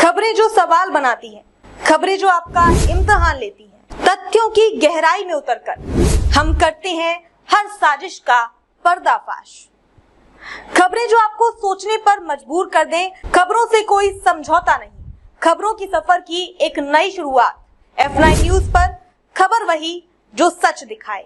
खबरें जो सवाल बनाती हैं, खबरें जो आपका इम्तिहान लेती हैं, तथ्यों की गहराई में उतरकर हम करते हैं हर साजिश का पर्दाफाश। खबरें जो आपको सोचने पर मजबूर कर दें, खबरों से कोई समझौता नहीं, खबरों की सफर की एक नई शुरुआत। F9 न्यूज पर खबर वही जो सच दिखाए।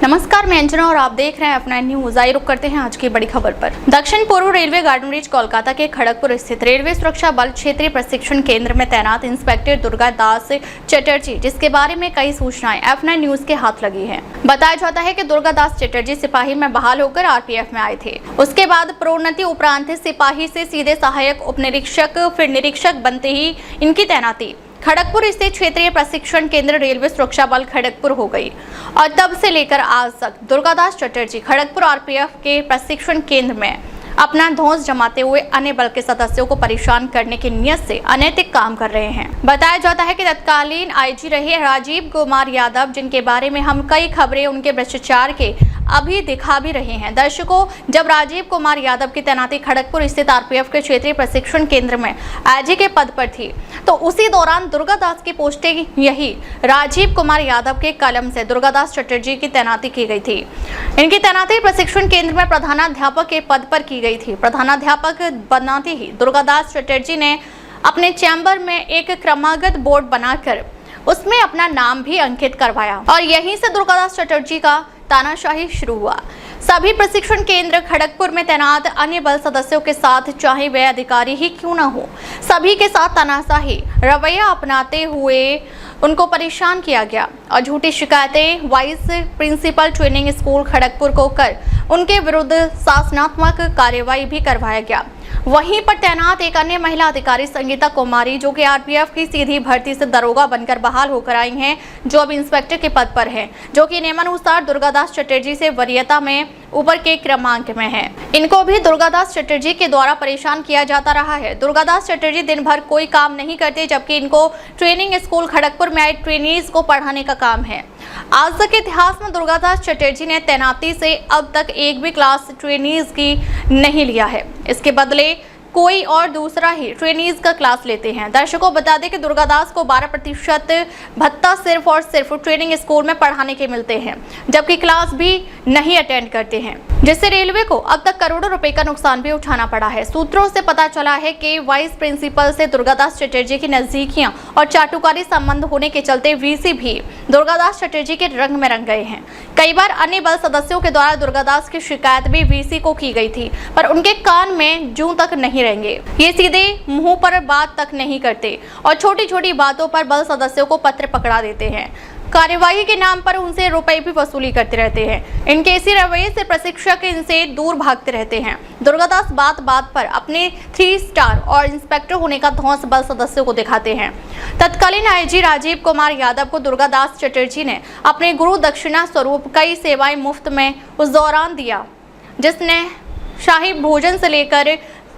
नमस्कार, मैं अंजना और आप देख रहे हैं F9 न्यूज। आइए रुक करते हैं आज की बड़ी खबर पर। दक्षिण पूर्व रेलवे गार्डन ब्रिज कोलकाता के खड़गपुर स्थित रेलवे सुरक्षा बल क्षेत्रीय प्रशिक्षण केंद्र में तैनात इंस्पेक्टर दुर्गा दास चटर्जी, जिसके बारे में कई सूचनाएं F9 न्यूज के हाथ लगी है। बताया जाता है कि दुर्गा दास चटर्जी सिपाही में बहाल होकर RPF में आए थे। उसके बाद प्रोन्नति उपरांत सिपाही से सीधे सहायक उप निरीक्षक फिर निरीक्षक बनते ही इनकी तैनाती खड़गपुर स्थित क्षेत्रीय प्रशिक्षण केंद्र रेलवे सुरक्षा बल खड़गपुर हो गई और तब से लेकर आज तक दुर्गादास चटर्जी खड़गपुर RPF के प्रशिक्षण केंद्र में अपना धौंस जमाते हुए अन्य बल के सदस्यों को परेशान करने की नियत से अनैतिक काम कर रहे हैं। बताया जाता है कि तत्कालीन IG रहे राजीव कुमार यादव, जिनके बारे में हम कई खबरें उनके भ्रष्टाचार के अभी दिखा भी रहे हैं। दर्शकों, जब राजीव कुमार यादव की तैनाती खड़गपुर स्थित RPF के क्षेत्रीय प्रशिक्षण केंद्र में IG के पद पर थी, तो उसी दौरान दुर्गादास की पोस्टिंग यही राजीव कुमार यादव के कलम से दुर्गादास चटर्जी की तैनाती की गई थी। इनकी तैनाती प्रशिक्षण केंद्र में प्रधानाध्यापक के पद पर की गई थी। प्रधानाध्यापक बनाते ही दुर्गादास चटर्जी ने अपने चैम्बर में एक क्रमागत बोर्ड बनाकर उसमें अपना नाम भी अंकित करवाया और यहीं से दुर्गादास चटर्जी का तानाशाही शुरू हुआ। सभी प्रशिक्षण केंद्र खड़गपुर में तैनात अन्य बल सदस्यों के साथ, चाहे वे अधिकारी ही क्यों न हो, सभी के साथ तानाशाही रवैया अपनाते हुए उनको परेशान किया गया और झूठी शिकायतें vice principal training school Kharagpur को कर उनके विरुद्ध शासनात्मक कार्यवाही भी करवाया गया। वहीं पर तैनात एक अन्य महिला अधिकारी संगीता कुमारी, जो कि RPF की सीधी भर्ती से दरोगा बनकर बहाल होकर आई हैं, जो अब इंस्पेक्टर के पद पर हैं, जो कि नियमानुसार दुर्गादास चटर्जी से वरीयता में ऊपर के क्रमांक में है। इनको भी दुर्गादास चटर्जी के द्वारा परेशान किया जाता रहा है। दुर्गादास चटर्जी दिन भर कोई काम नहीं करते, जबकि इनको ट्रेनिंग स्कूल खड़गपुर में आए ट्रेनीज को पढ़ाने का काम है। आज तक के इतिहास में दुर्गादास चटर्जी ने तैनाती से अब तक एक भी क्लास ट्रेनीज की नहीं लिया है। इसके बदले कोई और दूसरा ही ट्रेनीज का क्लास लेते हैं। दर्शकों, बता दें कि दुर्गादास को 12% भत्ता सिर्फ और सिर्फ ट्रेनिंग स्कूल में पढ़ाने के मिलते हैं, जबकि क्लास भी नहीं अटेंड करते हैं, जिससे रेलवे को अब तक करोड़ों रुपए का नुकसान भी उठाना पड़ा है। सूत्रों से पता चला है कि वाइस प्रिंसिपल से दुर्गादास चटर्जी की नजदीकियां और चाटुकारी संबंध होने के चलते VC भी दुर्गादास चटर्जी के रंग में रंग गए हैं। कई बार अन्य बल सदस्यों के द्वारा दुर्गादास की शिकायत भी VC को की गई थी, पर उनके कान में जूं तक नहीं रहेंगे। ये सीधे मुंह पर बात तक नहीं करते और छोटी छोटी बातों पर बल सदस्यों को पत्र पकड़ा देते हैं। कार्यवाही के नाम पर उनसे रुपए भी वसूली करते रहते हैं। इनके इसी रवैये से प्रशिक्षक इनसे दूर भागते रहते हैं। दुर्गादास बात बात पर अपने 3 स्टार और इंस्पेक्टर होने का धौंस बल सदस्यों को दिखाते हैं। तत्कालीन IG राजीव कुमार यादव को दुर्गादास चटर्जी ने अपने गुरु दक्षिणा स्वरूप कई सेवाएं मुफ्त में उस दौरान दिया, जिसने शाही भोजन से लेकर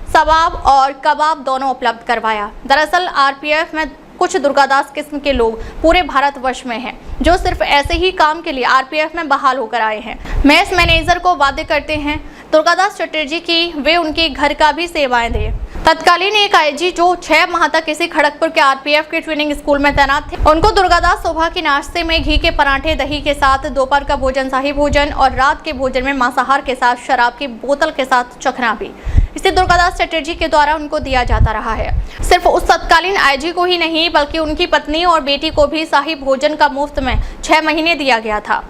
सवाब और कबाब दोनों उपलब्ध करवाया। दरअसल RPF में कुछ दुर्गादास किस्म के लोग पूरे भारतवर्ष में हैं, जो सिर्फ ऐसे ही काम के लिए RPF में बहाल होकर आए हैं। मैस मैनेजर को वादे करते हैं दुर्गादास चटर्जी की वे उनके घर का भी सेवाएं दें। तत्कालीन एक IG जो 6 माह तक इसी खड़गपुर के RPF के ट्रेनिंग स्कूल में तैनात थे, उनको दुर्गादास सुबह के नाश्ते में घी के पराठे दही के साथ, दोपहर का भोजन शाही भोजन और रात के भोजन में मांसाहार के साथ शराब की बोतल के साथ चखना भी इसे दुर्गादास चटर्जी के द्वारा उनको दिया जाता रहा है। सिर्फ उस तत्कालीन IG को ही नहीं, बल्कि उनकी पत्नी और बेटी को भी शाही भोजन का मुफ्त में 6 महीने दिया गया था,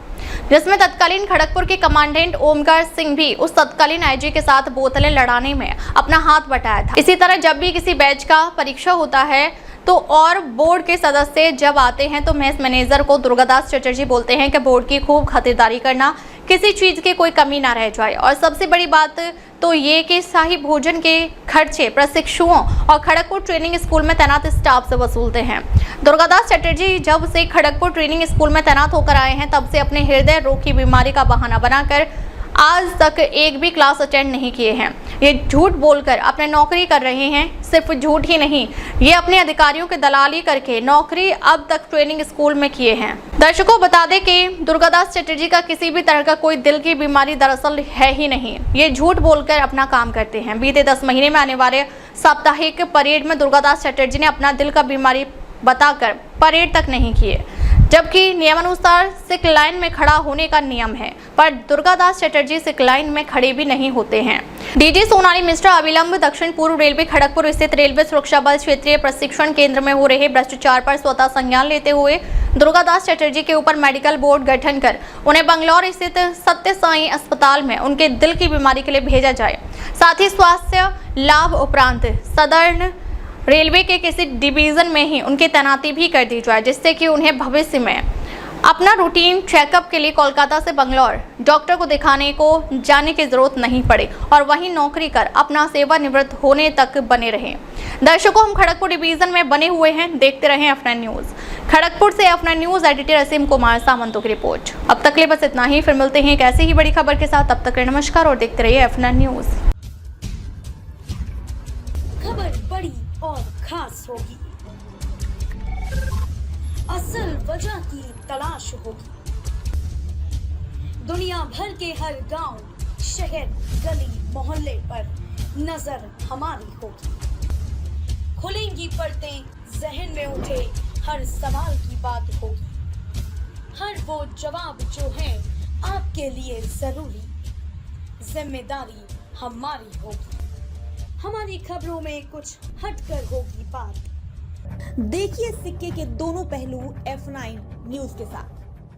जिसमें तत्कालीन खड़गपुर के कमांडेंट ओमकार सिंह भी उस तत्कालीन IG के साथ बोतलें लड़ाने में अपना हाथ बटाया था। इसी तरह जब भी किसी बैच का परीक्षा होता है तो और बोर्ड के सदस्य जब आते हैं तो मेस मैनेजर को दुर्गादास चटर्जी बोलते हैं कि बोर्ड की खूब खातिरदारी करना, किसी चीज की कोई कमी ना रह जाए। और सबसे बड़ी बात तो ये कि शाही भोजन के खर्चे प्रशिक्षुओं और खड़गपुर ट्रेनिंग स्कूल में तैनात स्टाफ से वसूलते हैं। दुर्गादास चटर्जी जब से खड़गपुर ट्रेनिंग स्कूल में तैनात होकर आए हैं, तब से अपने हृदय रोग की बीमारी का बहाना बनाकर आज तक एक भी क्लास अटेंड नहीं किए हैं। ये झूठ बोलकर अपने नौकरी कर रहे हैं। सिर्फ झूठ ही नहीं, ये अपने अधिकारियों की दलाली करके नौकरी अब तक ट्रेनिंग स्कूल में किए हैं। दर्शकों बता दें कि दुर्गादास चटर्जी का किसी भी तरह का कोई दिल की बीमारी दरअसल है ही नहीं। ये झूठ बोलकर अपना काम करते हैं। बीते 10 महीने में आने वाले साप्ताहिक परेड में दुर्गादास चटर्जी ने अपना दिल का बीमारी बताकर परेड तक नहीं किए, जबकि नियमानुसार सिक लाइन में खड़ा होने का नियम है, पर दुर्गादास चटर्जी सिक लाइन में खड़े भी नहीं होते हैं। डीजी सोनाली मिश्रा अविलंब दक्षिण पूर्व रेलवे खड़गपुर स्थित रेलवे सुरक्षा बल क्षेत्रीय प्रशिक्षण केंद्र में हो रहे भ्रष्टाचार पर स्वतः संज्ञान लेते हुए दुर्गादास चटर्जी के ऊपर मेडिकल बोर्ड गठन कर उन्हें बंगलौर स्थित सत्य साई अस्पताल में उनके दिल की बीमारी के लिए भेजा जाए। साथ ही स्वास्थ्य लाभ उपरांत सदर्न रेलवे के किसी डिवीजन में ही उनकी तैनाती भी कर दी जाए, जिससे कि उन्हें भविष्य में अपना रूटीन चेकअप के लिए कोलकाता से बंगलौर डॉक्टर को दिखाने को जाने की जरूरत नहीं पड़े और वहीं नौकरी कर अपना सेवानिवृत्त होने तक बने रहें। दर्शकों, हम खड़गपुर डिवीजन में बने हुए हैं, देखते रहें F9 न्यूज। खड़गपुर से F9 न्यूज एडिटर असीम कुमार सामंतों की रिपोर्ट। अब तक के लिए बस इतना ही, फिर मिलते हैं एक ऐसी ही बड़ी खबर के साथ। तब तक नमस्कार और देखते रहिए F9 न्यूज। खबर बड़ी और खास होगी, असल वजह की तलाश होगी, दुनिया भर के हर गांव, शहर, गली, मोहल्ले पर नजर हमारी होगी। खुलेंगी पर्दें, जहन में उठे हर सवाल की बात होगी, हर वो जवाब जो है आपके लिए जरूरी, जिम्मेदारी हमारी होगी। हमारी खबरों में कुछ हटकर होगी बात। देखिए सिक्के के दोनों पहलू F9 न्यूज के साथ।